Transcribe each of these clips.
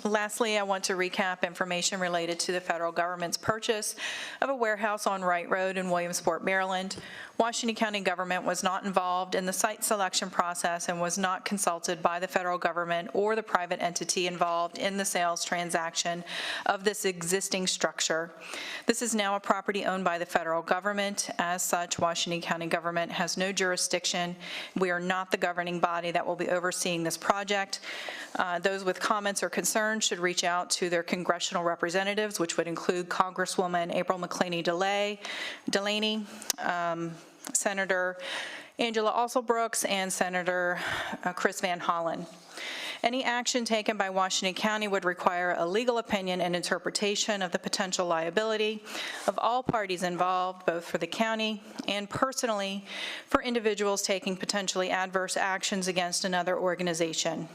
Lastly, I want to recap information related to the federal government's purchase of a warehouse on Wright Road in Williamsport, Maryland. Washington County government was not involved in the site selection process and was not consulted by the federal government or the private entity involved in the sales transaction of this existing structure. This is now a property owned by the federal government. As such, Washington County government has no jurisdiction. We are not the governing body that will be overseeing this project. Those with comments or concerns should reach out to their congressional representatives, which would include Congresswoman April McClaney Delaney, Senator Angela Alsobrooks, and Senator Chris Van Hollen. Any action taken by Washington County would require a legal opinion and interpretation of the potential liability of all parties involved, both for the county and personally for individuals taking potentially adverse actions against another organization.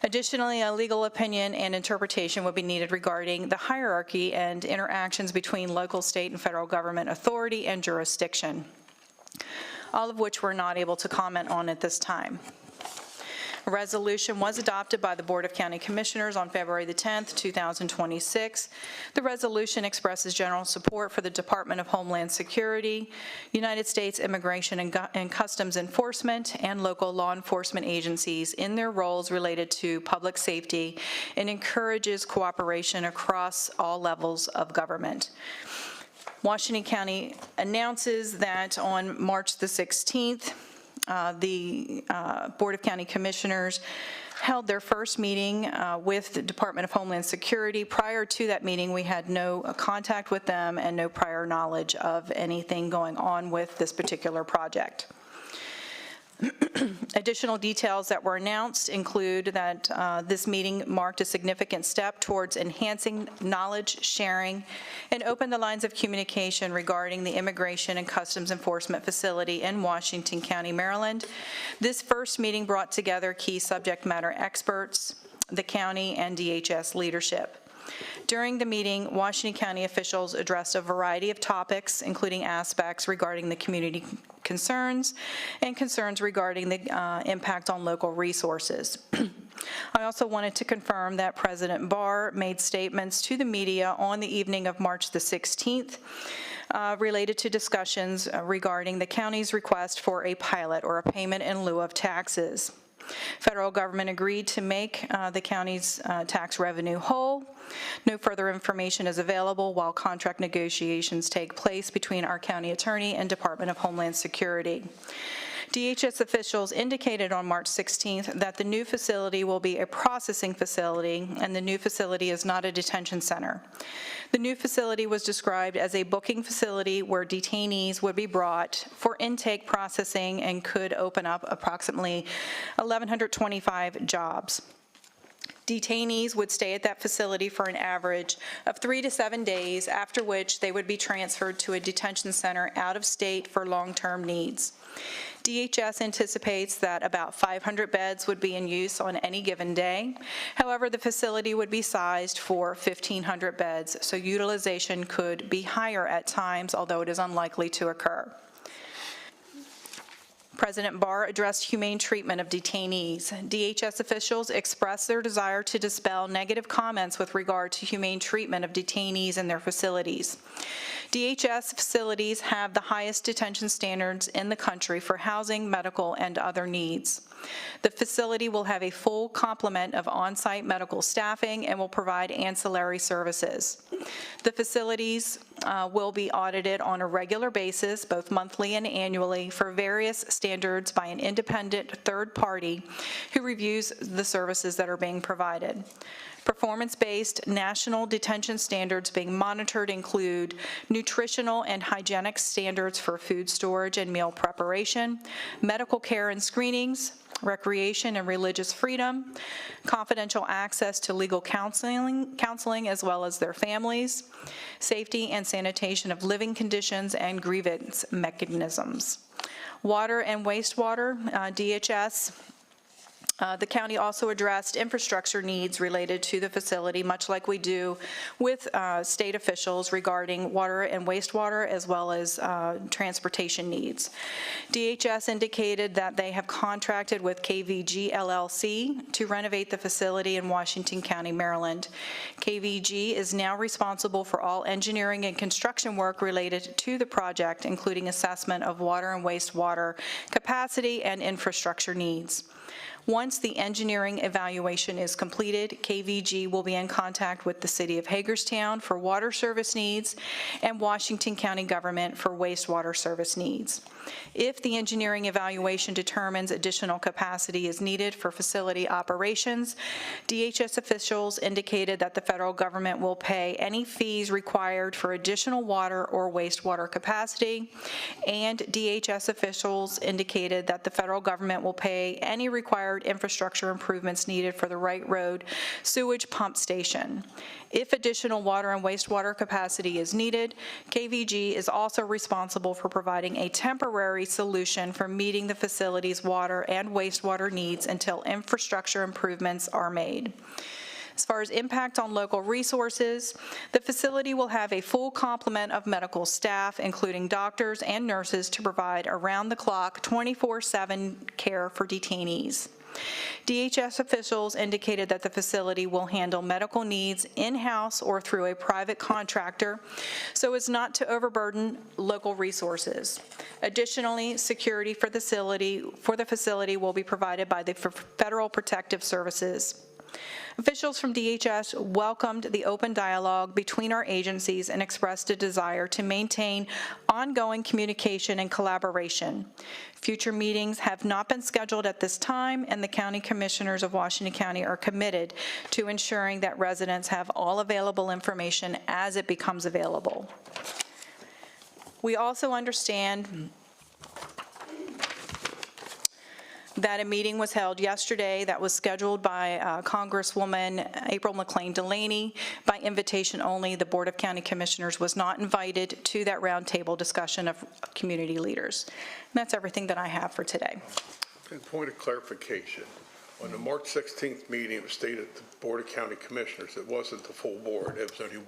Additionally, a legal opinion and interpretation would be needed regarding the hierarchy and interactions between local, state, and federal government authority and jurisdiction, all of which we're not able to comment on at this time. A resolution was adopted by the Board of County Commissioners on February the 10th, 2026. The resolution expresses general support for the Department of Homeland Security, United States Immigration and Customs Enforcement, and local law enforcement agencies in their roles related to public safety and encourages cooperation across all levels of government. Washington County announces that on March the 16th, the Board of County Commissioners held their first meeting with the Department of Homeland Security. Prior to that meeting, we had no contact with them and no prior knowledge of anything going on with this particular project. Additional details that were announced include that this meeting marked a significant step towards enhancing knowledge sharing and opened the lines of communication regarding the Immigration and Customs Enforcement Facility in Washington County, Maryland. This first meeting brought together key subject matter experts, the county, and DHS leadership. During the meeting, Washington County officials addressed a variety of topics, including aspects regarding the community concerns and concerns regarding the impact on local resources. I also wanted to confirm that President Barr made statements to the media on the evening of March the 16th related to discussions regarding the county's request for a pilot or a payment in lieu of taxes. Federal government agreed to make the county's tax revenue whole. No further information is available while contract negotiations take place between our county attorney and Department of Homeland Security. DHS officials indicated on March 16th that the new facility will be a processing facility and the new facility is not a detention center. The new facility was described as a booking facility where detainees would be brought for intake processing and could open up approximately 1,125 jobs. Detainees would stay at that facility for an average of 3 to 7 days, after which they would be transferred to a detention center out of state for long-term needs. DHS anticipates that about 500 beds would be in use on any given day. However, the facility would be sized for 1,500 beds, so utilization could be higher at times, although it is unlikely to occur. President Barr addressed humane treatment of detainees. DHS officials expressed their desire to dispel negative comments with regard to humane treatment of detainees in their facilities. DHS facilities have the highest detention standards in the country for housing, medical, and other needs. The facility will have a full complement of on-site medical staffing and will provide ancillary services. The facilities will be audited on a regular basis, both monthly and annually, for various standards by an independent third party who reviews the services that are being provided. Performance-based national detention standards being monitored include nutritional and hygienic standards for food storage and meal preparation, medical care and screenings, recreation and religious freedom, confidential access to legal counseling as well as their families, safety and sanitation of living conditions, and grievance mechanisms. Water and wastewater, DHS The county also addressed infrastructure needs related to the facility, much like we do with state officials regarding water and wastewater, as well as transportation needs. DHS indicated that they have contracted with KVG LLC to renovate the facility in Washington County, Maryland. KVG is now responsible for all engineering and construction work related to the project, including assessment of water and wastewater capacity and infrastructure needs. Once the engineering evaluation is completed, KVG will be in contact with the City of Hagerstown for water service needs and Washington County government for wastewater service needs. If the engineering evaluation determines additional capacity is needed for facility operations, DHS officials indicated that the federal government will pay any fees required for additional water or wastewater capacity, and DHS officials indicated that the federal government will pay any required infrastructure improvements needed for the Wright Road sewage pump station. If additional water and wastewater capacity is needed, KVG is also responsible for providing a temporary solution for meeting the facility's water and wastewater needs until infrastructure improvements are made. As far as impact on local resources, the facility will have a full complement of medical staff, including doctors and nurses, to provide around-the-clock 24/7 care for detainees. DHS officials indicated that the facility will handle medical needs in-house or through a private contractor so as not to overburden local resources. Additionally, security for the facility will be provided by the Federal Protective Services. Officials from DHS welcomed the open dialogue between our agencies and expressed a desire to maintain ongoing communication and collaboration. Future meetings have not been scheduled at this time, and the County Commissioners of Washington County are committed to ensuring that residents have all available information as it becomes available. We also understand that a meeting was held yesterday that was scheduled by Congresswoman April McLean Delaney by invitation only. The Board of County Commissioners was not invited to that roundtable discussion of community leaders. And that's everything that I have for today. And point of clarification, on the March 16th meeting, it was stated at the Board of County Commissioners, it wasn't the full board. It was only.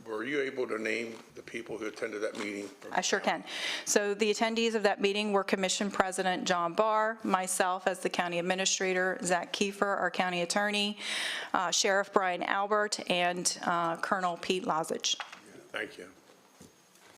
Were you able to name the people who attended that meeting? I sure can. So the attendees of that meeting were Commission President John Barr, myself as the County Administrator, Zach Kiefer, our County Attorney, Sheriff Brian Albert, and Colonel Pete Lazich. Thank you.